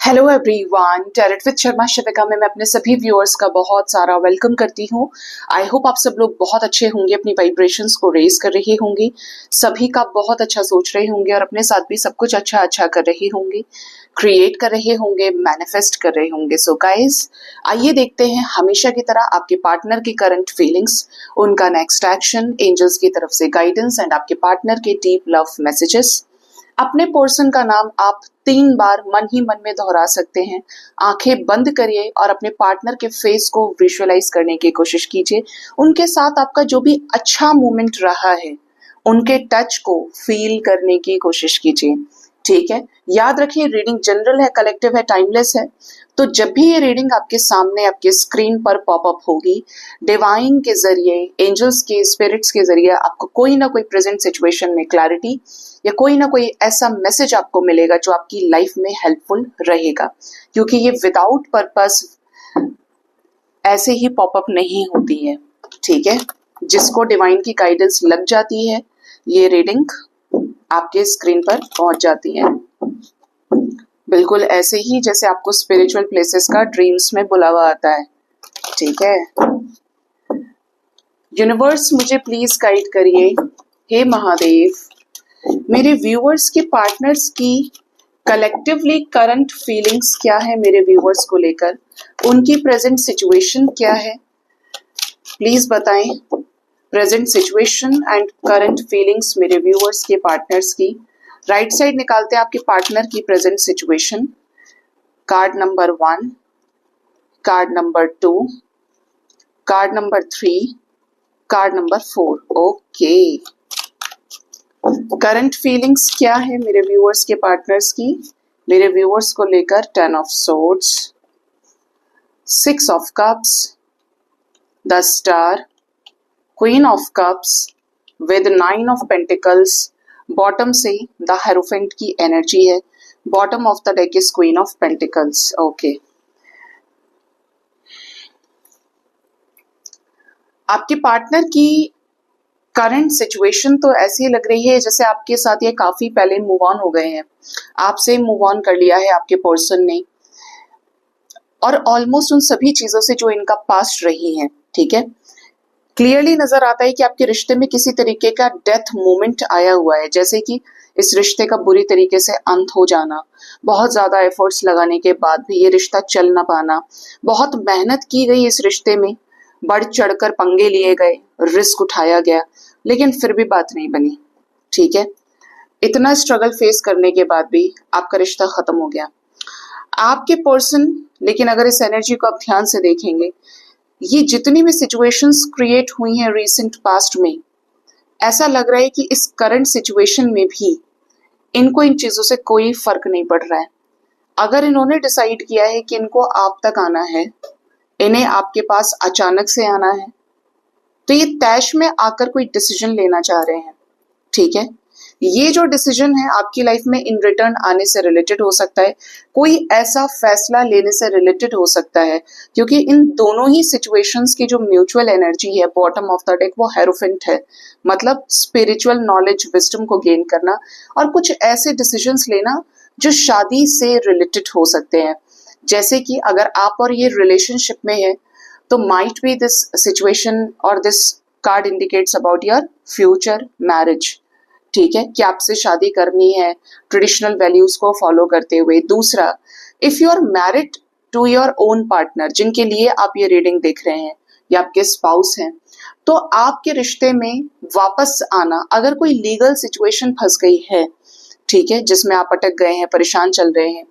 Hello everyone, tarot with Sharma Shivika में मैं अपने सभी व्यूअर्स का बहुत सारा वेलकम करती हूँ। आई होप आप सब लोग बहुत अच्छे होंगे, अपनी वाइब्रेशंस को रेज कर रहे होंगे, सभी का बहुत अच्छा सोच रहे होंगे और अपने साथ भी सब कुछ अच्छा अच्छा कर रहे होंगे, क्रिएट कर रहे होंगे, मैनिफेस्ट कर रहे होंगे। सो गाइस, आइए देखते हैं हमेशा की तरह आपके पार्टनर की करंट फीलिंग्स, उनका नेक्स्ट एक्शन, एंजल्स की तरफ से गाइडेंस एंड आपके पार्टनर के डीप लव मैसेजेस। अपने पर्सन का नाम आप 3 बार मन ही मन में दोहरा सकते हैं। आंखें बंद करिए और अपने पार्टनर के फेस को विजुअलाइज करने की कोशिश कीजिए। उनके साथ आपका जो भी अच्छा मोमेंट रहा है, उनके टच को फील करने की कोशिश कीजिए। ठीक है, याद रखिए रीडिंग जनरल है, कलेक्टिव है, टाइमलेस है। तो जब भी ये रीडिंग आपके सामने आपके स्क्रीन पर पॉपअप होगी, डिवाइन के जरिए, एंजल्स के, स्पिरिट्स के जरिए आपको कोई ना कोई प्रेजेंट सिचुएशन में क्लैरिटी या कोई ना कोई ऐसा मैसेज आपको मिलेगा जो आपकी लाइफ में हेल्पफुल रहेगा, क्योंकि ये विदाउट पर्पस ऐसे ही पॉपअप नहीं होती है। ठीक है, जिसको डिवाइन की गाइडेंस लग जाती है, ये रीडिंग आपके स्क्रीन पर पहुंच जाती है, बिल्कुल ऐसे ही जैसे आपको स्पिरिचुअल प्लेसेस का ड्रीम्स में बुलावा आता है। ठीक है, यूनिवर्स मुझे प्लीज गाइड करिए। हे महादेव, मेरे व्यूअर्स के पार्टनर्स की कलेक्टिवली करंट फीलिंग्स क्या है, मेरे व्यूअर्स को लेकर उनकी प्रेजेंट सिचुएशन क्या है, प्लीज बताएं। Present situation and current feelings मेरे व्यूअर्स के पार्टनर्स की। राइट साइड निकालते हैं आपके पार्टनर की present situation. Card number 1, card number 2, card number 3, card number 4। Okay, current feelings क्या है मेरे व्यूअर्स के पार्टनर्स की, मेरे व्यूअर्स को लेकर। 10 of swords, 6 of cups, the star, queen of cups with 9 of pentacles. Bottom से द हेरोफेंट की एनर्जी है, bottom of the deck is queen of pentacles. Okay, आपके पार्टनर की करंट सिचुएशन तो ऐसी लग रही है जैसे आपके साथ ये काफी पहले मूव ऑन हो गए हैं, आपसे मूव ऑन कर लिया है आपके पर्सन ने, और ऑलमोस्ट उन सभी चीजों से जो इनका पास्ट रही है। ठीक है, क्लियरली नजर आता है कि आपके रिश्ते में किसी तरीके का डेथ मोमेंट आया हुआ है, जैसे कि इस रिश्ते का बुरी तरीके से अंत हो जाना, बहुत ज्यादा एफर्ट्स लगाने के बाद भी ये रिश्ता चल ना पाना, बहुत मेहनत की गई इस रिश्ते में, बढ़ चढ़कर पंगे लिए गए, रिस्क उठाया गया, लेकिन फिर भी बात नहीं बनी। ठीक है, इतना स्ट्रगल फेस करने के बाद भी आपका रिश्ता खत्म हो गया। आपके पर्सन, लेकिन अगर इस एनर्जी को आप ध्यान से देखेंगे, ये जितनी भी सिचुएशंस क्रिएट हुई हैं रिसेंट पास्ट में, ऐसा लग रहा है कि इस करंट सिचुएशन में भी इनको इन चीजों से कोई फर्क नहीं पड़ रहा है। अगर इन्होंने डिसाइड किया है कि इनको आप तक आना है, इन्हें आपके पास अचानक से आना है, तो ये तैश में आकर कोई डिसीजन लेना चाह रहे हैं। ठीक है, ये जो डिसीजन है आपकी लाइफ में इन रिटर्न आने से रिलेटेड हो सकता है, कोई ऐसा फैसला लेने से रिलेटेड हो सकता है, क्योंकि इन दोनों ही सिचुएशंस की जो म्यूचुअल एनर्जी है, बॉटम ऑफ द डेक, वो हेरोफेंट है, मतलब स्पिरिचुअल नॉलेज, विजडम को गेन करना और कुछ ऐसे डिसीजंस लेना जो शादी से रिलेटेड हो सकते हैं। जैसे कि अगर आप और ये रिलेशनशिप में है, तो माइट बी दिस सिचुएशन और this card indicates about your future marriage. ठीक है, कि आपसे शादी करनी है ट्रेडिशनल वैल्यूज को फॉलो करते हुए। दूसरा, if you are married to your own partner, जिनके लिए आप ये रीडिंग देख रहे हैं, या आपके स्पाउस हैं, तो आपके रिश्ते में वापस आना, अगर कोई लीगल सिचुएशन फंस गई है, ठीक है, जिसमें आप अटक गए हैं, परेशान चल रहे हैं,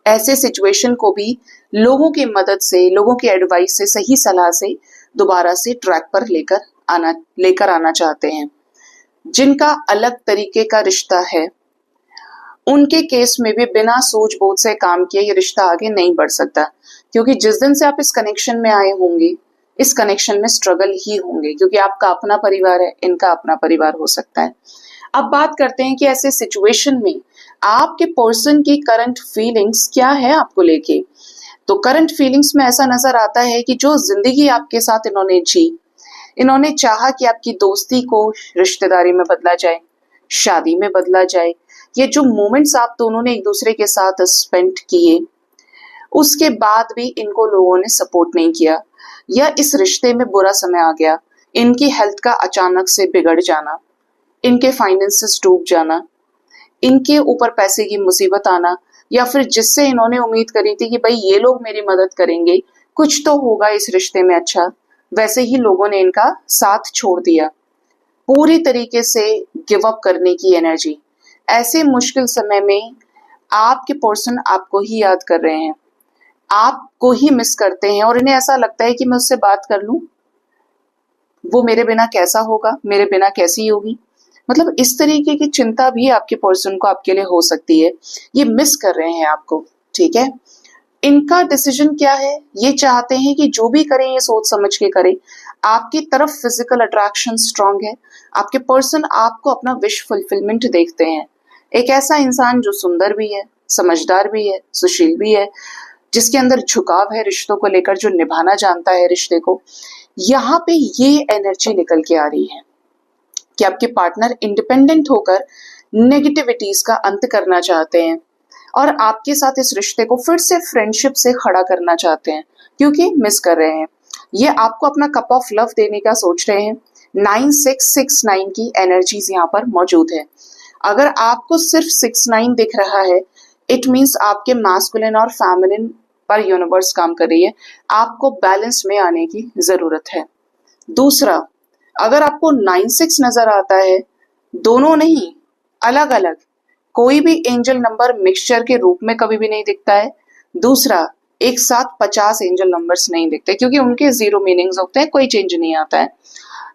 ऐसे सिचुएशन को भी लोगों की मदद से, लोगों की एडवाइस से, सही सलाह से दोबारा से ट्रैक पर लेकर आना चाहते हैं। जिनका अलग तरीके का रिश्ता है, उनके केस में भी बिना सूझ बूझ से काम किए ये रिश्ता आगे नहीं बढ़ सकता, क्योंकि जिस दिन से आप इस कनेक्शन में आए होंगे, इस कनेक्शन में स्ट्रगल ही होंगे, क्योंकि आपका अपना परिवार है, इनका अपना परिवार हो सकता है। अब बात करते हैं कि ऐसे सिचुएशन में आपके पर्सन की करंट फीलिंग्स क्या है आपको लेके। तो करंट फीलिंग्स में ऐसा नजर आता है कि जो जिंदगी आपके साथ इन्होंने जी, इन्होंने चाहा कि आपकी दोस्ती को रिश्तेदारी में बदला जाए, शादी में बदला जाए, ये जो मोमेंट्स आप दोनों ने एक दूसरे के साथ स्पेंड किए, उसके बाद भी इनको लोगों ने सपोर्ट नहीं किया, या इस रिश्ते में बुरा समय आ गया, इनकी हेल्थ का अचानक से बिगड़ जाना, इनके फाइनेंसेस डूब जाना, इनके ऊपर पैसे की मुसीबत आना, या फिर जिससे इन्होंने उम्मीद करी थी कि भाई ये लोग मेरी मदद करेंगे, कुछ तो होगा इस रिश्ते में अच्छा, वैसे ही लोगों ने इनका साथ छोड़ दिया। पूरी तरीके से गिव अप करने की एनर्जी। ऐसे मुश्किल समय में आपके पर्सन आपको ही याद कर रहे हैं, आपको ही मिस करते हैं, और इन्हें ऐसा लगता है कि मैं उससे बात कर लूं, वो मेरे बिना कैसा होगा, मेरे बिना कैसी होगी। मतलब इस तरीके की चिंता भी आपके पर्सन को आपके लिए हो सकती है। ये मिस कर रहे हैं आपको, ठीक है। इनका डिसीजन क्या है, ये चाहते हैं कि जो भी करें ये सोच समझ के करें। आपकी तरफ फिजिकल अट्रैक्शन स्ट्रांग है, आपके पर्सन आपको अपना विश फुलफिलमेंट देखते हैं। एक ऐसा इंसान जो सुंदर भी है, समझदार भी है, सुशील भी है, जिसके अंदर झुकाव है रिश्तों को लेकर, जो निभाना जानता है रिश्ते को। यहाँ पे ये एनर्जी निकल के आ रही है कि आपके पार्टनर इंडिपेंडेंट होकर नेगेटिविटीज का अंत करना चाहते हैं और आपके साथ इस रिश्ते को फिर से फ्रेंडशिप से खड़ा करना चाहते हैं, क्योंकि मिस कर रहे हैं। ये आपको अपना कप ऑफ लव देने का सोच रहे हैं। 9669 की एनर्जीज यहाँ पर मौजूद है। अगर आपको सिर्फ 69 दिख रहा है, इट मीन्स आपके मैस्कुलिन और फेमिनिन पर यूनिवर्स काम कर रही है। आपको बैलेंस में आने की जरूरत है। दूसरा, अगर आपको 96 नजर आता है, दोनों नहीं, अलग अलग, कोई भी एंजल नंबर मिक्सचर के रूप में कभी भी नहीं दिखता है। दूसरा, एक साथ 50 एंजल नंबर्स नहीं दिखते, क्योंकि उनके 0 मीनिंग्स होते हैं, कोई चेंज नहीं आता है।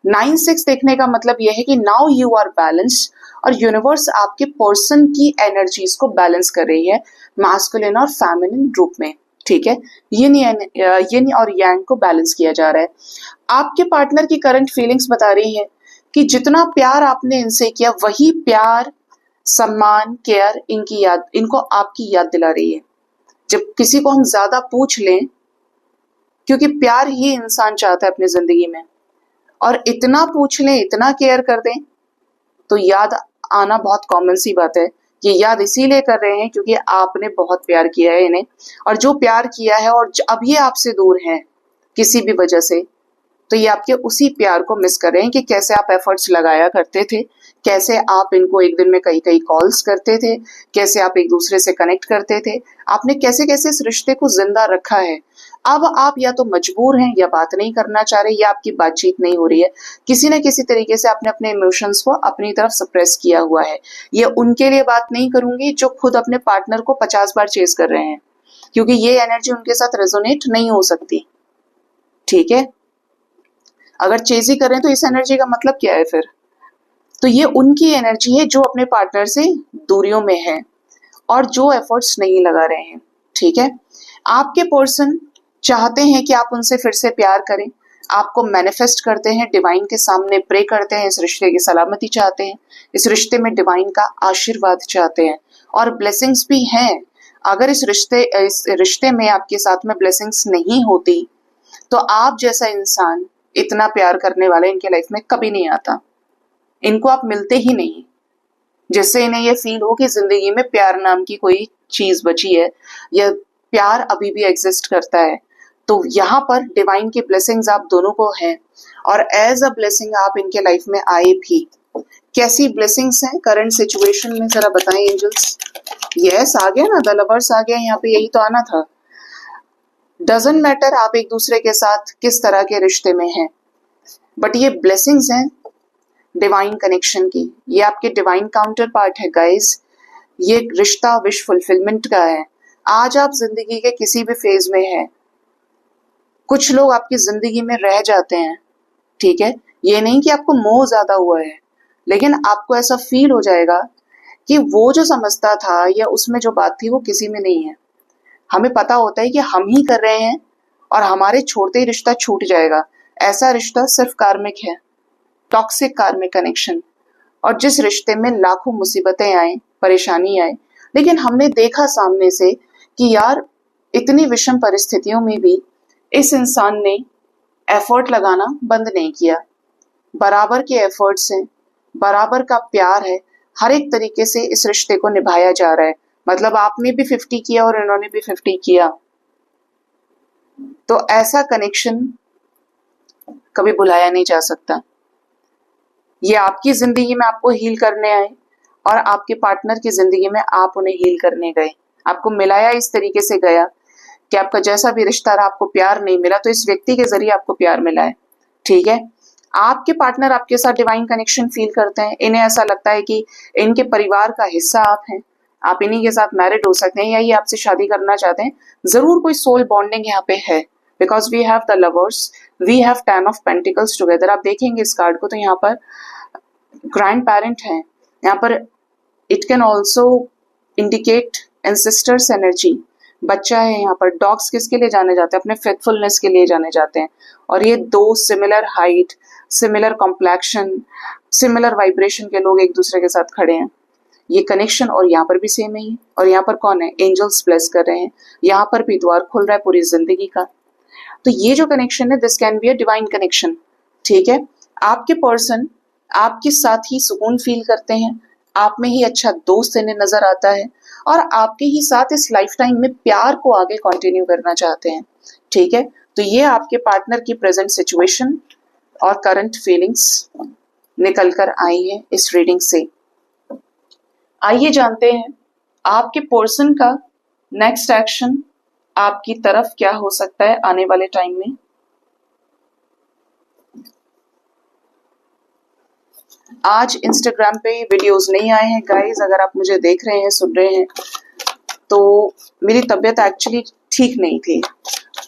96 देखने का मतलब यह है कि नाउ यू आर बैलेंस्ड, और यूनिवर्स आपके पर्सन की एनर्जीज को बैलेंस कर रही है मैस्कुलिन और फेमिनिन रूप में, ठीक है। यिन और यांग को बैलेंस किया जा रहा है। आपके पार्टनर की करंट फीलिंग्स बता रही है कि जितना प्यार आपने इनसे किया, वही प्यार, सम्मान, केयर इनको आपकी याद दिला रही है। जब किसी को हम ज्यादा पूछ लें, क्योंकि प्यार ही इंसान चाहता है अपनी जिंदगी में, और इतना पूछ लें, इतना केयर कर दें, तो याद आना बहुत कॉमन सी बात है। ये याद इसीलिए कर रहे हैं क्योंकि आपने बहुत प्यार किया है इन्हें, और जो प्यार किया है और अब ये आपसे दूर हैं किसी भी वजह से, तो ये आपके उसी प्यार को मिस कर रहे हैं कि कैसे आप एफर्ट्स लगाया करते थे, कैसे आप इनको एक दिन में कई कई कॉल्स करते थे, कैसे आप एक दूसरे से कनेक्ट करते थे, आपने कैसे कैसे इस रिश्ते को जिंदा रखा है। अब आप या तो मजबूर हैं, या बात नहीं करना चाह रहे, या आपकी बातचीत नहीं हो रही है। किसी न किसी तरीके से आपने अपने इमोशंस को अपनी तरफ सप्रेस किया हुआ है। ये उनके लिए बात नहीं करूंगी जो खुद अपने पार्टनर को 50 बार चेस कर रहे हैं, क्योंकि ये एनर्जी उनके साथ रेजोनेट नहीं हो सकती, ठीक है। अगर चेजी करें तो इस एनर्जी का मतलब क्या है फिर? तो ये उनकी एनर्जी है जो अपने पार्टनर से दूरियों में है और जो एफर्ट्स नहीं लगा रहे हैं, ठीक है। आपके पर्सन चाहते हैं कि आप उनसे फिर से प्यार करें, आपको मैनिफेस्ट करते हैं, डिवाइन के सामने प्रे करते हैं, इस रिश्ते की सलामती चाहते हैं, इस रिश्ते में डिवाइन का आशीर्वाद चाहते हैं, और ब्लेसिंग्स भी हैं। अगर इस रिश्ते में आपके साथ में ब्लेसिंग्स नहीं होती, तो आप जैसा इंसान इतना प्यार करने वाला इनके लाइफ में कभी नहीं आता। इनको आप मिलते ही नहीं, जिससे इन्हें ये फील हो कि जिंदगी में प्यार नाम की कोई चीज बची है, या प्यार अभी भी एग्जिस्ट करता है। तो यहाँ पर डिवाइन की ब्लेसिंग्स आप दोनों को है, और एज अ ब्लेसिंग आप इनके लाइफ में आए भी। कैसी ब्लेसिंग्स हैं करंट सिचुएशन में, जरा बताएं एंजल्स। यस, आ गया ना, द लवर्स आ गया, यहाँ पे यही तो आना था। डजंट मैटर आप एक दूसरे के साथ किस तरह के रिश्ते में हैं, बट ये ब्लेसिंग्स हैं डिवाइन कनेक्शन की। ये आपके डिवाइन काउंटर पार्ट है गाइज। ये रिश्ता विश फुलफिलमेंट का है। आज आप जिंदगी के किसी भी फेज में हैं, कुछ लोग आपकी जिंदगी में रह जाते हैं, ठीक है। ये नहीं कि आपको मोह ज्यादा हुआ है, लेकिन आपको ऐसा फील हो जाएगा कि वो जो समझता था या उसमें जो बात थी वो किसी में नहीं है। हमें पता होता है कि हम ही कर रहे हैं, और हमारे छोड़ते ही रिश्ता छूट जाएगा। ऐसा रिश्ता सिर्फ कार्मिक है, टॉक्सिक कार्मिक कनेक्शन। और जिस रिश्ते में लाखों मुसीबतें आए, परेशानी आए, लेकिन हमने देखा सामने से कि यार इतनी विषम परिस्थितियों में भी इस इंसान ने एफर्ट लगाना बंद नहीं किया। बराबर के एफर्ट्स हैं, बराबर का प्यार है, हर एक तरीके से इस रिश्ते को निभाया जा रहा है। मतलब आपने भी 50 किया और इन्होंने भी 50 किया, तो ऐसा कनेक्शन कभी भुलाया नहीं जा सकता। ये आपकी जिंदगी में आपको हील करने आए और आपके पार्टनर की जिंदगी में आप उन्हें हील करने गए। आपको मिलाया इस तरीके से गया कि आपका जैसा भी रिश्ता रहा, आपको प्यार नहीं मिला तो इस व्यक्ति के जरिए आपको प्यार मिला है। ठीक है, आपके पार्टनर आपके साथ डिवाइन कनेक्शन फील करते हैं। इन्हें ऐसा लगता है कि इनके परिवार का हिस्सा आप हैं, आप इन्हीं के साथ मैरिड हो सकते हैं या ये आपसे शादी करना चाहते हैं। जरूर कोई सोल बॉन्डिंग यहाँ पे है, because we have the lovers, we have 10 of pentacles together. आप देखेंगे इस कार्ड को तो यहाँ पर ग्रैंड पेरेंट है, यहाँ पर it can also indicate ancestors energy. बच्चा है यहाँ पर। डॉग्स किसके लिए जाने जाते हैं? अपने फेथफुलनेस के लिए जाने जाते हैं। और ये दो similar height, similar complexion, similar vibration के लोग एक दूसरे के साथ खड़े हैं। ये कनेक्शन और यहाँ पर भी सेम है। और यहाँ पर कौन है? एंजल्स ब्लेस कर रहे हैं। यहाँ पर भी द्वार खुल रहा है पूरी जिंदगी का। तो ये जो कनेक्शन है, this can be a divine connection. ठीक है, आपके पर्सन आपके साथ ही सुकून फील करते हैं, आप में ही अच्छा दोस्त इन्हें नजर आता है और आपके ही साथ इस लाइफ टाइम में प्यार को आगे कंटिन्यू करना चाहते हैं। ठीक है, तो ये आपके पार्टनर की प्रेजेंट सिचुएशन और करंट फीलिंग्स निकल कर आई है इस रीडिंग से। आइए जानते हैं आपके पर्सन का नेक्स्ट एक्शन आपकी तरफ क्या हो सकता है आने वाले टाइम में। आज इंस्टाग्राम पे वीडियोस नहीं आए हैं गाइस। अगर आप मुझे देख रहे हैं, सुन रहे हैं, तो मेरी तबीयत एक्चुअली ठीक नहीं थी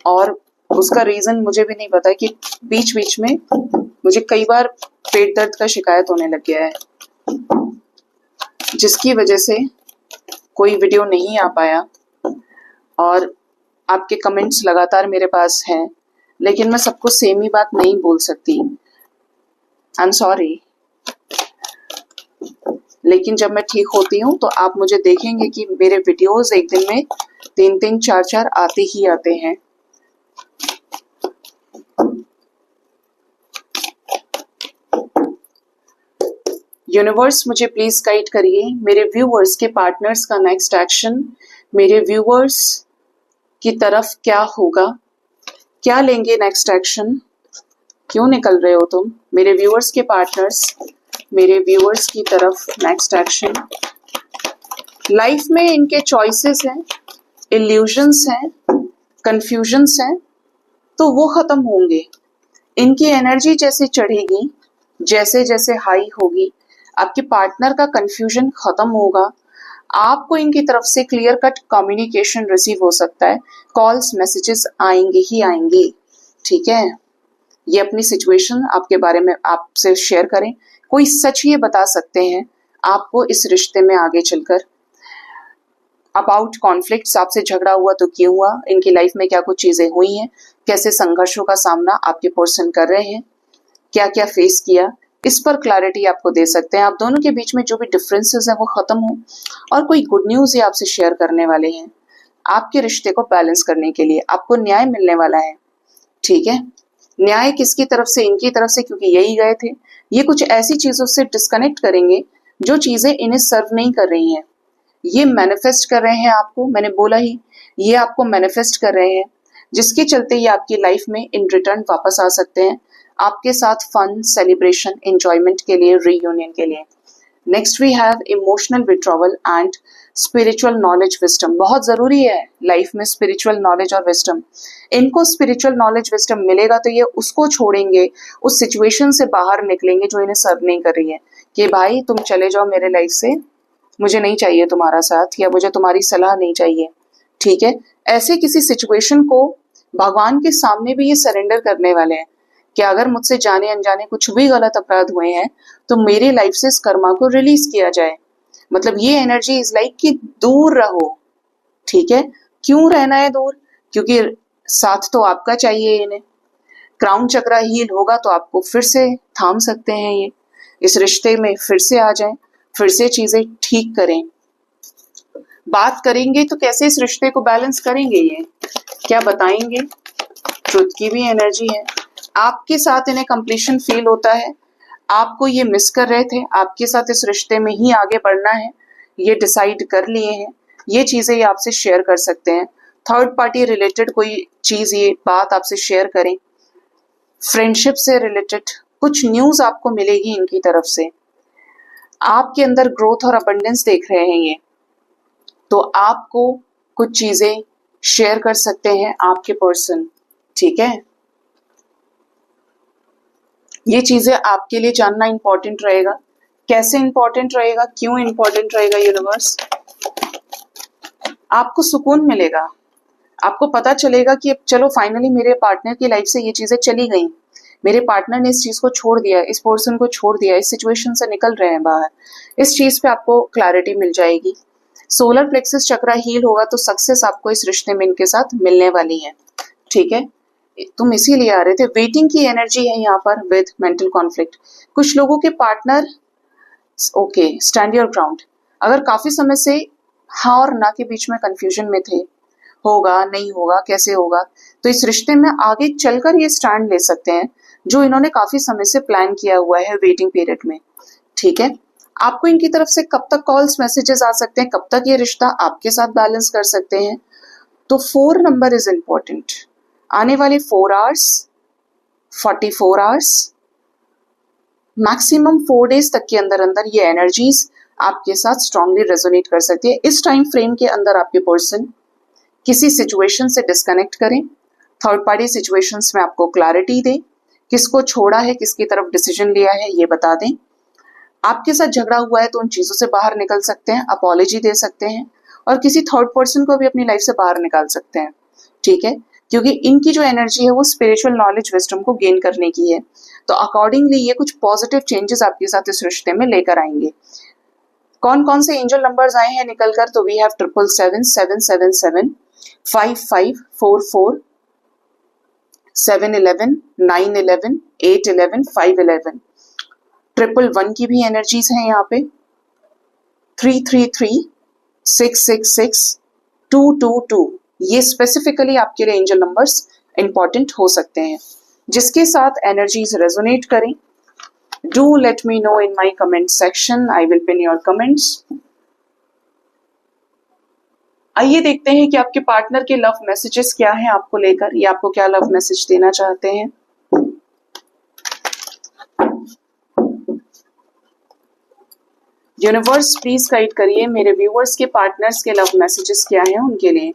और उसका रीजन मुझे भी नहीं पता कि बीच बीच में मुझे कई बार पेट दर्द का शिकायत होने लग गया है, जिसकी वजह से कोई वीडियो नहीं आ पाया। और आपके कमेंट्स लगातार मेरे पास हैं, लेकिन मैं सबको सेम ही बात नहीं बोल सकती। I am sorry. लेकिन जब मैं ठीक होती हूँ तो आप मुझे देखेंगे कि मेरे वीडियोस एक दिन में 3-3, 4-4 आते ही आते हैं। यूनिवर्स मुझे प्लीज गाइड करिए मेरे व्यूअर्स के पार्टनर्स का नेक्स्ट एक्शन मेरे व्यूअर्स की तरफ क्या होगा, क्या लेंगे नेक्स्ट एक्शन। क्यों निकल रहे हो तुम? मेरे व्यूअर्स के पार्टनर्स मेरे व्यूअर्स की तरफ नेक्स्ट एक्शन। लाइफ में इनके चॉइसेस हैं, इल्यूजन्स हैं, कंफ्यूजन्स हैं, तो वो खत्म होंगे। इनकी एनर्जी जैसे चढ़ेगी, जैसे जैसे हाई होगी, आपके पार्टनर का कंफ्यूजन खत्म होगा। आपको इनकी तरफ से क्लियर कट कम्युनिकेशन रिसीव हो सकता है। कॉल्स, मैसेजेस आएंगे ही आएंगे। ठीक है, ये अपनी सिचुएशन आपके बारे में आपसे शेयर करें। कोई सच ये बता सकते हैं आपको इस रिश्ते में आगे चलकर। अबाउट कॉन्फ्लिक्ट्स, आपसे झगड़ा हुआ तो क्यों हुआ, इनकी लाइफ में क्या कुछ चीजें हुई हैं, कैसे संघर्षों का सामना आपके पर्सन कर रहे हैं, क्या क्या फेस किया, इस पर क्लैरिटी आपको दे सकते हैं। आप दोनों के बीच में जो भी डिफरेंसेस हैं वो खत्म हो और कोई गुड न्यूज ही आपसे शेयर करने वाले हैं। आपके रिश्ते को बैलेंस करने के लिए आपको न्याय मिलने वाला है। ठीक है, न्याय किसकी तरफ से? इनकी तरफ से, क्योंकि यही गए थे। ये कुछ ऐसी चीजों से डिस्कनेक्ट करेंगे जो चीजें इन्हें सर्व नहीं कर रही हैं। ये मैनिफेस्ट कर रहे हैं आपको, मैंने बोला ही, ये आपको मैनिफेस्ट कर रहे हैं, जिसके चलते ये आपकी लाइफ में इन रिटर्न वापस आ सकते हैं आपके साथ फन, सेलिब्रेशन, एंजॉयमेंट के लिए, रीयूनियन के लिए। Next we have emotional withdrawal and spiritual knowledge wisdom. बहुत जरूरी है लाइफ में स्पिरिचुअल नॉलेज और विजडम। इनको स्पिरिचुअल नॉलेज विजडम मिलेगा तो ये उसको छोड़ेंगे, उस सिचुएशन से बाहर निकलेंगे जो इन्हें सर्व नहीं कर रही है, कि भाई तुम चले जाओ मेरे लाइफ से, मुझे नहीं चाहिए तुम्हारा साथ, या मुझे तुम्हारी सलाह नहीं चाहिए। ठीक है, ऐसे किसी सिचुएशन को भगवान के सामने भी ये सरेंडर करने वाले हैं कि अगर मुझसे जाने अनजाने कुछ भी गलत अपराध हुए हैं तो मेरी लाइफ से इस कर्मा को रिलीज किया जाए। मतलब ये एनर्जी इज लाइक कि दूर रहो। ठीक है, क्यों रहना है दूर? क्योंकि साथ तो आपका चाहिए इन्हें। क्राउन चक्रा हील होगा तो आपको फिर से थाम सकते हैं, ये इस रिश्ते में फिर से आ जाएं, फिर से चीजें ठीक करें। बात करेंगे तो कैसे इस रिश्ते को बैलेंस करेंगे, ये क्या बताएंगे। ट्रुथ की भी एनर्जी है। आपके साथ इन्हें कंप्लीशन फील होता है, आपको ये मिस कर रहे थे, आपके साथ इस रिश्ते में ही आगे बढ़ना है, ये डिसाइड कर लिए हैं, ये चीजें ये आपसे शेयर कर सकते हैं। थर्ड पार्टी रिलेटेड कोई चीज, ये बात आपसे शेयर करें, फ्रेंडशिप से रिलेटेड कुछ न्यूज आपको मिलेगी इनकी तरफ से। आपके अंदर ग्रोथ और अबंडेंस देख रहे हैं ये, तो आपको कुछ चीजें शेयर कर सकते हैं आपके पर्सन, ठीक है। ये चीजें आपके लिए जानना इंपॉर्टेंट रहेगा। कैसे इंपॉर्टेंट रहेगा, क्यों इंपॉर्टेंट रहेगा यूनिवर्स? आपको सुकून मिलेगा, आपको पता चलेगा कि अब चलो फाइनली मेरे पार्टनर की लाइफ से ये चीजें चली गई, मेरे पार्टनर ने इस चीज को छोड़ दिया, इस पर्सन को छोड़ दिया, इस सिचुएशन से निकल रहे हैं बाहर। इस चीज पे आपको क्लैरिटी मिल जाएगी। सोलर प्लेक्सस चक्रा हील होगा तो सक्सेस आपको इस रिश्ते में इनके साथ मिलने वाली है, ठीक है। तुम इसीलिए आ रहे थे। वेटिंग की एनर्जी है यहाँ पर विद मेंटल कॉन्फ्लिक्ट। कुछ लोगों के partner okay stand your ground, अगर काफी समय से हाँ और ना के बीच में कंफ्यूजन में थे, होगा नहीं होगा कैसे होगा, तो इस रिश्ते में आगे चलकर ये स्टैंड ले सकते हैं जो इन्होंने काफी समय से प्लान किया हुआ है वेटिंग पीरियड में, ठीक है। आपको इनकी तरफ से कब तक कॉल्स मैसेजेस आ सकते हैं, कब तक ये रिश्ता आपके साथ बैलेंस कर सकते हैं, तो 4 नंबर इज इंपॉर्टेंट। आने वाले 4 आवर्स, 44 आवर्स, मैक्सिमम 4 डेज तक के अंदर अंदर ये एनर्जीज आपके साथ स्ट्रांगली रेजोनेट कर सकती है। इस टाइम फ्रेम के अंदर आपके पर्सन किसी सिचुएशन से डिस्कनेक्ट करें, थर्ड पार्टी सिचुएशंस में आपको क्लैरिटी दें, किसको छोड़ा है, किसकी तरफ डिसीजन लिया है ये बता दें। आपके साथ झगड़ा हुआ है तो उन चीजों से बाहर निकल सकते हैं, अपॉलॉजी दे सकते हैं और किसी थर्ड पर्सन को भी अपनी लाइफ से बाहर निकाल सकते हैं, ठीक है। क्योंकि इनकी जो एनर्जी है वो स्पिरिचुअल नॉलेज विजडम को गेन करने की है, तो अकॉर्डिंगली ये कुछ पॉजिटिव चेंजेस आपके साथ इस रिश्ते में लेकर आएंगे। कौन कौन से एंजल नंबर्स आए हैं निकल कर, तो वी हैव 77777, 5544, 711, 911, 811, 511, 111 की भी एनर्जीज हैं यहाँ पे, 333, 666, 222, ये स्पेसिफिकली आपके लिए एंजल नंबर्स इंपॉर्टेंट हो सकते हैं। जिसके साथ एनर्जीज रेजोनेट करें, do let me know in my comment section, I will pin your comments. आइए देखते हैं कि आपके पार्टनर के लव मैसेजेस क्या हैं आपको लेकर, ये आपको क्या लव मैसेज देना चाहते हैं। यूनिवर्स प्लीज गाइड करिए मेरे व्यूअर्स के पार्टनर्स के लव मैसेजेस क्या हैं उनके लिए।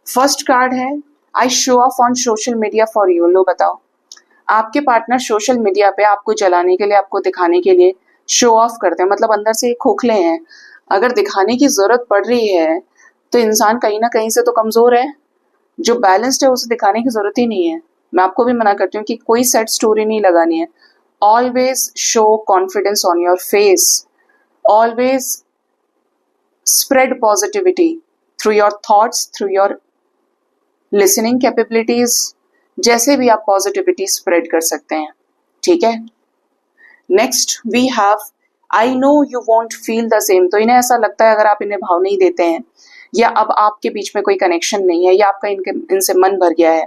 फर्स्ट कार्ड है I show off on social media for you. लो बताओ, आपके पार्टनर सोशल मीडिया पे आपको जलाने के लिए, आपको दिखाने के लिए शो ऑफ करते हैं, मतलब अंदर से खोखले हैं। अगर दिखाने की जरूरत पड़ रही है तो इंसान कहीं ना कहीं से तो कमजोर है, जो बैलेंस्ड है उसे दिखाने की जरूरत ही नहीं है। मैं आपको भी मना करती हूँ कि कोई सेट स्टोरी नहीं लगानी है। Always show confidence on your face, always spread positivity through your thoughts, through your listening capabilities, जैसे भी आप पॉजिटिविटी स्प्रेड कर सकते हैं, ठीक है। Next we have I know you won't feel the same. तो इन्हें ऐसा लगता है अगर आप इन्हें भाव नहीं देते हैं या अब आपके बीच में कोई कनेक्शन नहीं है या आपका इनसे मन भर गया है,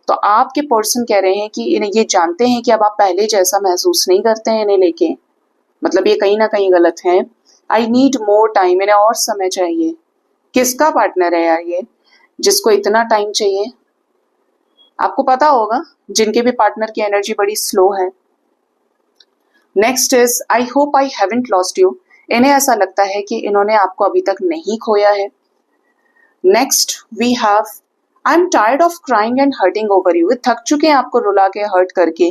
तो आपके पर्सन कह रहे हैं कि इन्हें ये जानते हैं कि अब आप पहले जैसा महसूस नहीं करते हैं इन्हें लेके, मतलब ये कहीं ना कहीं गलत है। आई नीड मोर टाइम, इन्हें और समय चाहिए। किसका पार्टनर है यार ये जिसको इतना टाइम चाहिए? आपको पता होगा जिनके भी पार्टनर की एनर्जी बड़ी स्लो है। Next is I hope I haven't lost you. इन्हें ऐसा लगता है कि इन्होंने आपको अभी तक नहीं खोया है। Next we have I am tired of crying and hurting over you. थक चुके हैं आपको रुला के, हर्ट करके,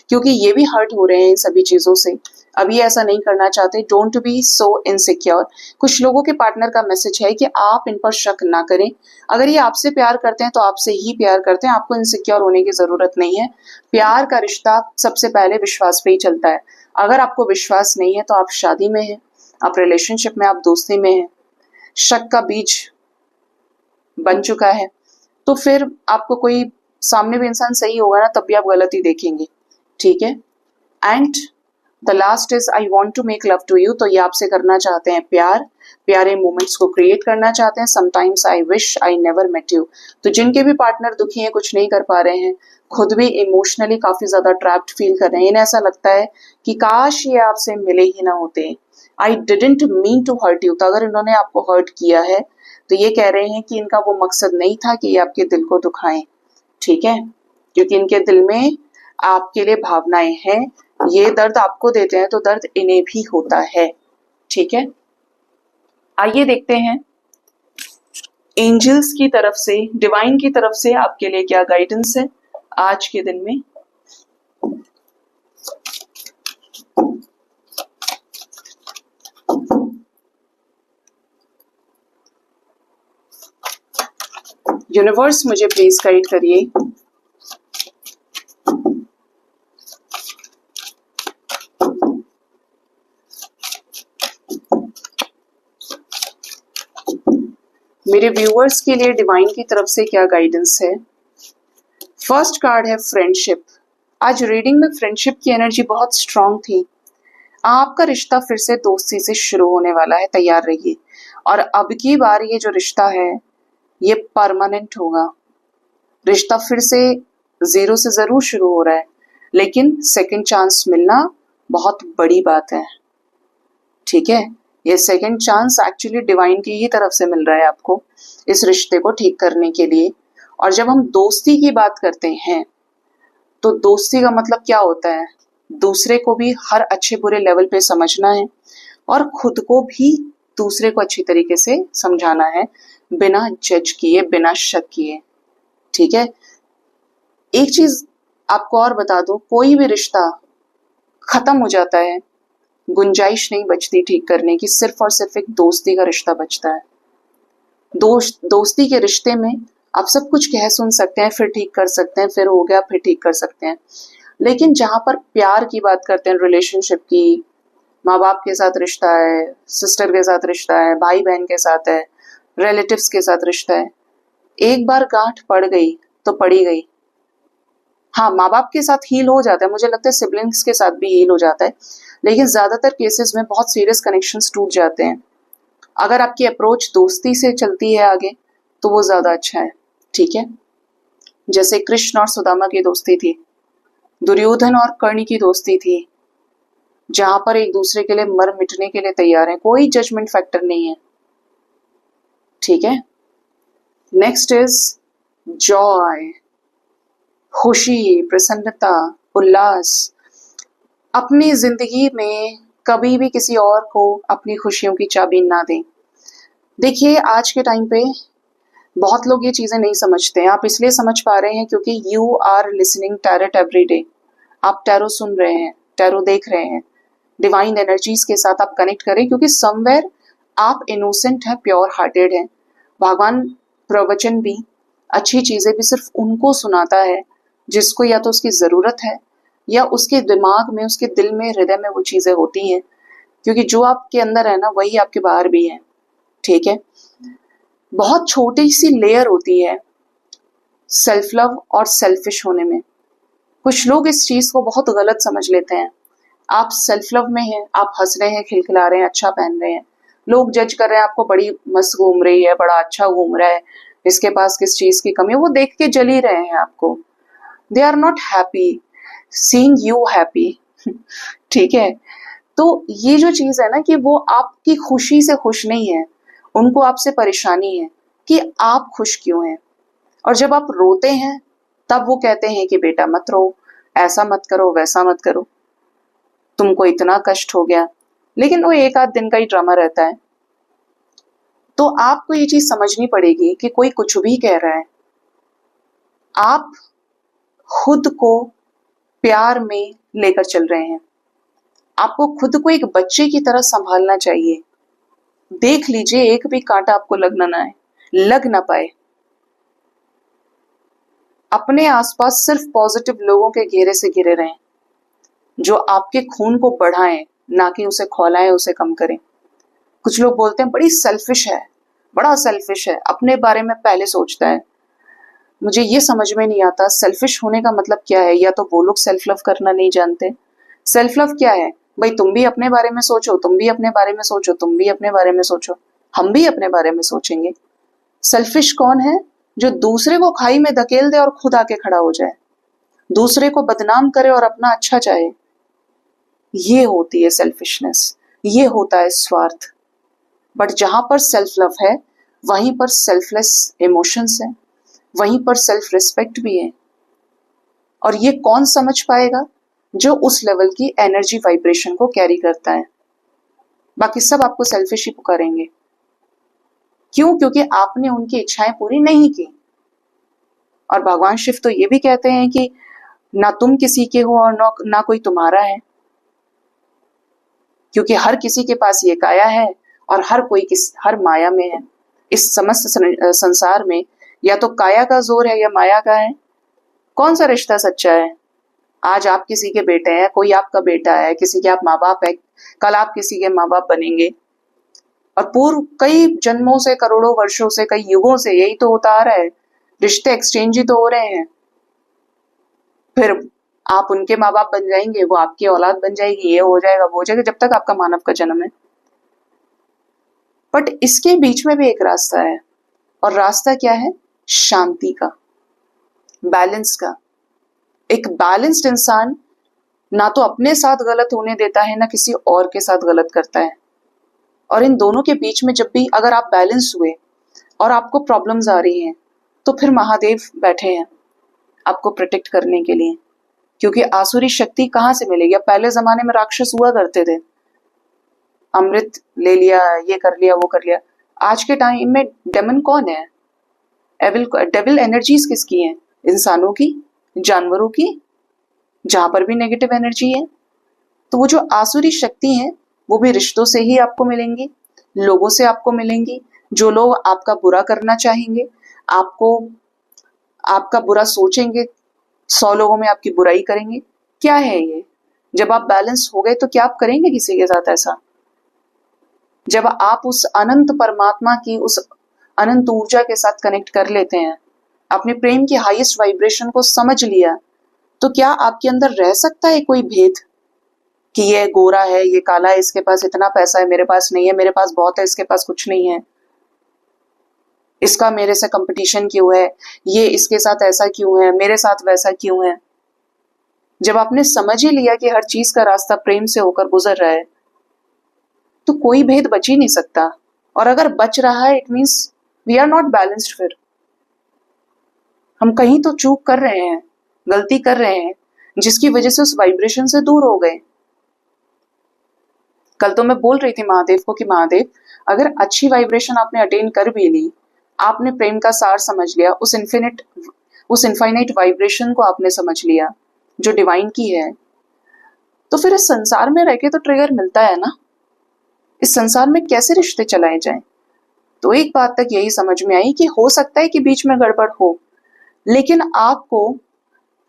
क्योंकि ये भी हर्ट हो रहे हैं इन सभी चीजों से। अभी ऐसा नहीं करना चाहते। Don't be so insecure. कुछ लोगों के पार्टनर का मैसेज है कि आप इन पर शक ना करें। अगर ये आपसे प्यार करते हैं तो आपसे ही प्यार करते हैं, आपको इनसिक्योर होने की जरूरत नहीं है। प्यार का रिश्ता सबसे पहले विश्वास पे ही चलता है। अगर आपको विश्वास नहीं है तो आप शादी में हैं, आप रिलेशनशिप में, आप दोस्ती में हैं, शक का बीज बन चुका है, तो फिर आपको कोई सामने भी इंसान सही होगा ना तब भी आप गलती देखेंगे, ठीक है। And the last is I want to make love to you, तो ये आपसे करना चाहते हैं प्यार, प्यारे मोमेंट्स को क्रिएट करना चाहते हैं। Sometimes I wish I never met you, तो जिनके भी पार्टनर दुखी हैं, कुछ नहीं कर पा रहे हैं, खुद भी इमोशनली काफी ज्यादा ट्रैप्ड फील कर रहे हैं, इन्हें ऐसा लगता है कि काश ये आपसे मिले ही ना होते। I didn't mean to hurt you, तो अगर इन्होंने आपको हर्ट किया है तो ये कह रहे हैं कि इनका वो मकसद नहीं था कि ये आपके दिल को दुखाएं, ठीक है, क्योंकि इनके दिल में आपके लिए भावनाएं हैं, ये दर्द आपको देते हैं तो दर्द इन्हें भी होता है, ठीक है। आइए देखते हैं एंजल्स की तरफ से, डिवाइन की तरफ से आपके लिए क्या गाइडेंस है आज के दिन में। यूनिवर्स मुझे प्लीज गाइड करिए। मेरे व्यूअर्स के लिए डिवाइन की तरफ से क्या गाइडेंस है। फर्स्ट कार्ड है फ्रेंडशिप। आज रीडिंग में फ्रेंडशिप की एनर्जी बहुत स्ट्रांग थी। आपका रिश्ता फिर से दोस्ती से शुरू होने वाला है, तैयार रहिए। और अब की बार ये जो रिश्ता है ये परमानेंट होगा। रिश्ता फिर से जीरो से जरूर शुरू हो रहा है, लेकिन सेकंड चांस मिलना बहुत बड़ी बात है, ठीक है। ये सेकंड चांस एक्चुअली डिवाइन की ही तरफ से मिल रहा है आपको इस रिश्ते को ठीक करने के लिए। और जब हम दोस्ती की बात करते हैं तो दोस्ती का मतलब क्या होता है, दूसरे को भी हर अच्छे बुरे लेवल पे समझना है और खुद को भी दूसरे को अच्छी तरीके से समझाना है, बिना जज किए, बिना शक किए, ठीक है। एक चीज आपको और बता दूं, कोई भी रिश्ता खत्म हो जाता है, गुंजाइश नहीं बचती ठीक करने की, सिर्फ और सिर्फ एक दोस्ती का रिश्ता बचता है। दोस्ती के रिश्ते में आप सब कुछ कह सुन सकते हैं, फिर ठीक कर सकते हैं, फिर हो गया फिर ठीक कर सकते हैं। लेकिन जहां पर प्यार की बात करते हैं, रिलेशनशिप की, माँ बाप के साथ रिश्ता है, सिस्टर के साथ रिश्ता है, भाई बहन के साथ है, रिलेटिव्स के साथ रिश्ता है, एक बार गांठ पड़ गई तो पड़ी गई। हाँ, माँ बाप के साथ हील हो जाता है, मुझे लगता है सिबलिंग्स के साथ भी हील हो जाता है, लेकिन ज्यादातर केसेस में बहुत सीरियस कनेक्शंस टूट जाते हैं। अगर आपकी अप्रोच दोस्ती से चलती है आगे तो वो ज्यादा अच्छा है, ठीक है। जैसे कृष्ण और सुदामा की दोस्ती थी, दुर्योधन और कर्ण की दोस्ती थी, जहां पर एक दूसरे के लिए मर मिटने के लिए तैयार है, कोई जजमेंट फैक्टर नहीं है, ठीक है। नेक्स्ट इज जॉय, खुशी, प्रसन्नता, उल्लास। अपनी जिंदगी में कभी भी किसी और को अपनी खुशियों की चाबी ना दें। देखिए, आज के टाइम पे बहुत लोग ये चीजें नहीं समझते हैं। आप इसलिए समझ पा रहे हैं क्योंकि you are listening tarot every day. आप टैरो सुन रहे हैं, टैरो देख रहे हैं, डिवाइन एनर्जीज के साथ आप कनेक्ट करें, क्योंकि समवेयर आप इनोसेंट है, प्योर हार्टेड है। भगवान प्रवचन भी, अच्छी चीजें भी सिर्फ उनको सुनाता है जिसको या तो उसकी जरूरत है या उसके दिमाग में, उसके दिल में, हृदय में वो चीजें होती हैं, क्योंकि जो आपके अंदर है ना वही आपके बाहर भी है, ठीक है। बहुत छोटी सी लेयर होती है सेल्फ लव और सेल्फिश होने में। कुछ लोग इस चीज को बहुत गलत समझ लेते हैं। आप सेल्फ लव में हैं, आप हंस रहे हैं, खिलखिला रहे हैं, अच्छा पहन रहे हैं, लोग जज कर रहे हैं आपको, बड़ी मस्त घूम रही है, बड़ा अच्छा घूम रहा है, इसके पास किस चीज की कमी है, वो देख के जल ही रहे हैं आपको। They are not happy seeing you happy, ठीक है। तो ये जो चीज है ना कि वो आपकी खुशी से खुश नहीं है, उनको आपसे परेशानी है कि आप खुश क्यों हैं। और जब आप रोते हैं तब वो कहते हैं कि बेटा मत रो, ऐसा मत करो, वैसा मत करो, तुमको इतना कष्ट हो गया। लेकिन वो एक आध दिन का ही ड्रामा रहता है। तो आपको ये चीज समझनी पड़ेगी कि कोई कुछ भी कह रहा है, आप खुद को प्यार में लेकर चल रहे हैं। आपको खुद को एक बच्चे की तरह संभालना चाहिए। देख लीजिए, एक भी कांटा आपको लग ना पाए। अपने आसपास सिर्फ पॉजिटिव लोगों के घेरे से घिरे रहें, जो आपके खून को बढ़ाएं, ना कि उसे खौलाएं, उसे कम करें। कुछ लोग बोलते हैं बड़ी सेल्फिश है, बड़ा सेल्फिश है, अपने बारे में पहले सोचता है। मुझे ये समझ में नहीं आता सेल्फिश होने का मतलब क्या है। या तो वो लोग सेल्फ लव करना नहीं जानते। सेल्फ लव क्या है? भाई तुम भी अपने बारे में सोचो, तुम भी अपने बारे में सोचो, तुम भी अपने बारे में सोचो, हम भी अपने बारे में सोचेंगे। सेल्फिश कौन है? जो दूसरे को खाई में धकेल दे और खुद आके खड़ा हो जाए, दूसरे को बदनाम करे और अपना अच्छा चाहे। ये होती है सेल्फिशनेस, ये होता है स्वार्थ। बट जहां पर सेल्फ लव है, वहीं पर सेल्फलेस इमोशंस है, वहीं पर सेल्फ रिस्पेक्ट भी है। और ये कौन समझ पाएगा? जो उस लेवल की एनर्जी वाइब्रेशन को कैरी करता है। बाकी सब आपको सेल्फिश ही पुकारेंगे। क्यों? क्योंकि आपने उनकी इच्छाएं पूरी नहीं की। और भगवान शिव तो ये भी कहते हैं कि ना तुम किसी के हो और ना कोई तुम्हारा है, क्योंकि हर किसी के पास ये काया है और हर माया में है। इस समस्त संसार में या तो काया का जोर है या माया का है। कौन सा रिश्ता सच्चा है? आज आप किसी के बेटे हैं, कोई आपका बेटा है, किसी के आप माँ बाप है, कल आप किसी के माँ बाप बनेंगे। और पूर्व कई जन्मों से, करोड़ों वर्षों से, कई युगों से यही तो होता आ रहा है। रिश्ते एक्सचेंज ही तो हो रहे हैं। फिर आप उनके माँ बाप बन जाएंगे, वो आपकी औलाद बन जाएगी, ये हो जाएगा, वो हो जाएगा, जब तक आपका मानव का जन्म है। बट इसके बीच में भी एक रास्ता है, और रास्ता क्या है? शांति का, बैलेंस का। एक बैलेंस्ड इंसान ना तो अपने साथ गलत होने देता है, ना किसी और के साथ गलत करता है। और इन दोनों के बीच में जब भी अगर आप बैलेंस हुए और आपको प्रॉब्लम्स आ रही हैं, तो फिर महादेव बैठे हैं आपको प्रोटेक्ट करने के लिए। क्योंकि आसुरी शक्ति कहाँ से मिलेगी? अब पहले जमाने में राक्षस हुआ करते थे, अमृत ले लिया, ये कर लिया, वो कर लिया। आज के टाइम में डेमन कौन है? डेविल एनर्जीज किसकी हैं? इंसानों की, जानवरों की, जहां पर भी नेगेटिव एनर्जी है। तो वो जो आसुरी शक्ति है, वो भी रिश्तों से ही आपको मिलेंगी, लोगों से आपको मिलेंगी। जो लोग आपका बुरा करना चाहेंगे, आपका बुरा सोचेंगे, 100 लोगों में आपकी बुराई करेंगे। क्या है ये? जब आप बैलेंस हो गए तो क्या आप करेंगे किसी के साथ ऐसा? जब आप उस अनंत परमात्मा की, उस अनंत ऊर्जा के साथ कनेक्ट कर लेते हैं, अपने प्रेम की हाईएस्ट वाइब्रेशन को समझ लिया, तो क्या आपके अंदर रह सकता है कोई भेद कि ये गोरा है, ये काला है, इसके पास इतना पैसा है, मेरे पास नहीं है, मेरे पास बहुत है, इसके पास कुछ नहीं है, इसका मेरे से कंपटीशन क्यों है, ये इसके साथ ऐसा क्यों है, मेरे साथ वैसा क्यों है? जब आपने समझ ही लिया कि हर चीज का रास्ता प्रेम से होकर गुजर रहा है, तो कोई भेद बच ही नहीं सकता। और अगर बच रहा है, it means we are not balanced. फिर हम कहीं तो चूक कर रहे हैं, गलती कर रहे हैं, जिसकी वजह से उस वाइब्रेशन से दूर हो गए। कल तो मैं बोल रही थी महादेव को कि महादेव, अगर अच्छी वाइब्रेशन आपने अटेन कर भी ली, आपने प्रेम का सार समझ लिया, उस इनफाइनाइट वाइब्रेशन को आपने समझ लिया जो डिवाइन की है, तो फिर इस संसार में रह के तो ट्रिगर मिलता है ना। इस संसार में कैसे रिश्ते चलाए जाएं? तो एक बात तक यही समझ में आई कि हो सकता है कि बीच में गड़बड़ हो, लेकिन आपको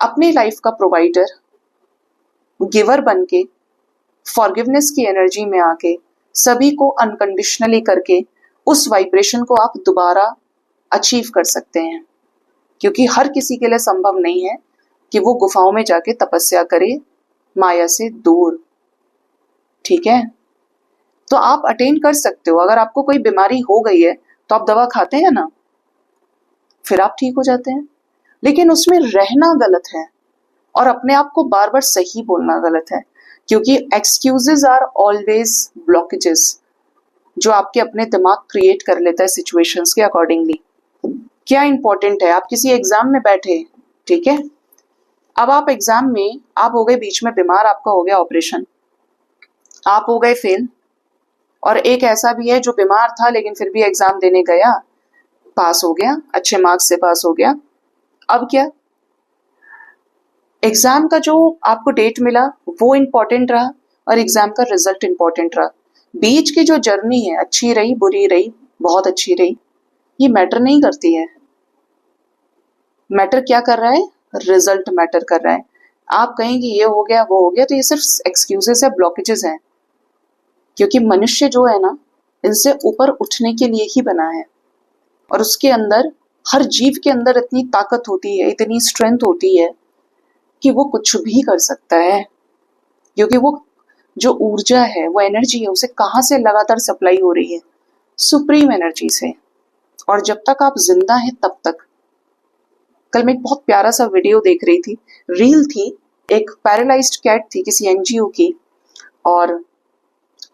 अपनी लाइफ का प्रोवाइडर, गिवर बनके, फॉरगिवनेस की एनर्जी में आके, सभी को अनकंडीशनली करके उस वाइब्रेशन को आप दोबारा अचीव कर सकते हैं। क्योंकि हर किसी के लिए संभव नहीं है कि वो गुफाओं में जाके तपस्या करे माया से दूर। ठीक है? तो आप अटेन कर सकते हो। अगर आपको कोई बीमारी हो गई है तो आप दवा खाते हैं ना, फिर आप ठीक हो जाते हैं। लेकिन उसमें रहना गलत है और अपने आप को बार बार सही बोलना गलत है, क्योंकि एक्सक्यूजेस आर ऑलवेज ब्लॉकेजेस जो आपके अपने दिमाग क्रिएट कर लेता है सिचुएशंस के अकॉर्डिंगली। क्या इंपॉर्टेंट है? आप किसी एग्जाम में बैठे, ठीक है, अब आप एग्जाम में आप हो गए बीच में बीमार, आपका हो गया ऑपरेशन, आप हो गए फेल। और एक ऐसा भी है जो बीमार था लेकिन फिर भी एग्जाम देने गया, पास हो गया, अच्छे मार्क्स से पास हो गया। अब क्या? एग्जाम का जो आपको डेट मिला वो इंपॉर्टेंट रहा और एग्जाम का रिजल्ट इंपॉर्टेंट रहा। बीच की जो जर्नी है, अच्छी रही, बुरी रही, बहुत अच्छी रही, ये मैटर नहीं करती है। मैटर क्या कर रहा है? रिजल्ट मैटर कर रहा है। आप कहेंगे ये हो गया, वो हो गया, तो ये सिर्फ एक्सक्यूजेस है, ब्लॉकेजेस हैं। क्योंकि मनुष्य जो है ना, इनसे ऊपर उठने के लिए ही बना है। और उसके अंदर, हर जीव के अंदर इतनी ताकत होती है, इतनी स्ट्रेंथ होती है कि वो कुछ भी कर सकता है। क्योंकि वो जो ऊर्जा है, वो एनर्जी है, उसे कहाँ से लगातार सप्लाई हो रही है? सुप्रीम एनर्जी से। और जब तक आप जिंदा हैं तब तक। कल मैं एक बहुत प्यारा सा वीडियो देख रही थी, रील थी, एक पैरालाइज्ड कैट थी किसी एनजीओ की, और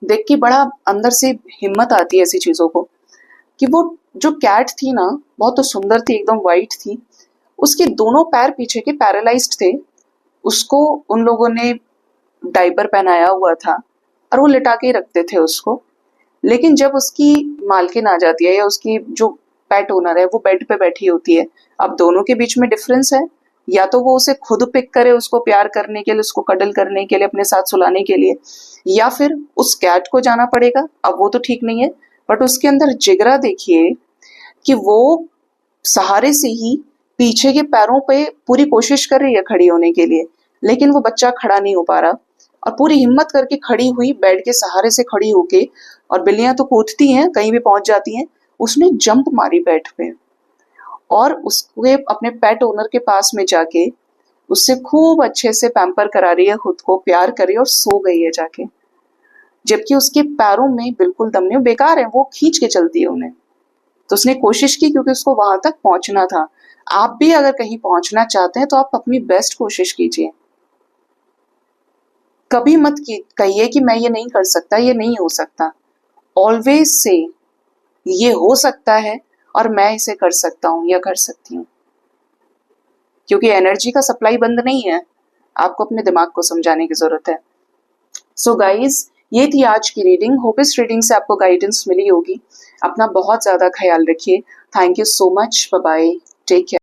देख के बड़ा अंदर से हिम्मत आती है ऐसी चीजों को, कि वो जो कैट थी ना, बहुत तो सुंदर थी, एकदम वाइट थी, उसके दोनों पैर पीछे के पैरालाइज्ड थे, उसको उन लोगों ने डायपर पहनाया हुआ था और वो लिटा के ही रखते थे उसको। लेकिन जब उसकी मालकिन आ जाती है या उसकी जो पेट ओनर है वो बेड पे बैठी होती है, अब दोनों के बीच में डिफरेंस है, या तो वो उसे खुद पिक करे उसको प्यार करने के लिए, उसको कडल करने के लिए, अपने साथ सुलाने के लिए, या फिर उस कैट को जाना पड़ेगा। अब वो तो ठीक नहीं है, बट उसके अंदर जिगरा देखिए कि वो सहारे से ही पीछे के पैरों पे पूरी कोशिश कर रही है खड़ी होने के लिए, लेकिन वो बच्चा खड़ा नहीं हो पा रहा, और पूरी हिम्मत करके खड़ी हुई, बेड के सहारे से खड़ी होके, और बिल्लियां तो कूदती हैं, कहीं भी पहुंच जाती हैं, उसने जंप मारी बेड पे और उसके अपने पेट ओनर के पास में जाके उससे खूब अच्छे से पैम्पर करा रही है, खुद को प्यार कर रही है और सो गई है जाके, जबकि उसके पैरों में बिल्कुल दम नहीं, बेकार है, वो खींच के चलती है उन्हें। तो उसने कोशिश की क्योंकि उसको वहां तक पहुंचना था। आप भी अगर कहीं पहुंचना चाहते हैं तो आप अपनी बेस्ट कोशिश कीजिए। कभी मत कहिए कि मैं ये नहीं कर सकता, ये नहीं हो सकता। ऑलवेज से ये हो सकता है और मैं इसे कर सकता हूं या कर सकती हूँ, क्योंकि एनर्जी का सप्लाई बंद नहीं है, आपको अपने दिमाग को समझाने की जरूरत है। सो गाइज, ये थी आज की रीडिंग। होप इस रीडिंग से आपको गाइडेंस मिली होगी। अपना बहुत ज्यादा ख्याल रखिए। Thank you so much. Bye bye. Take care.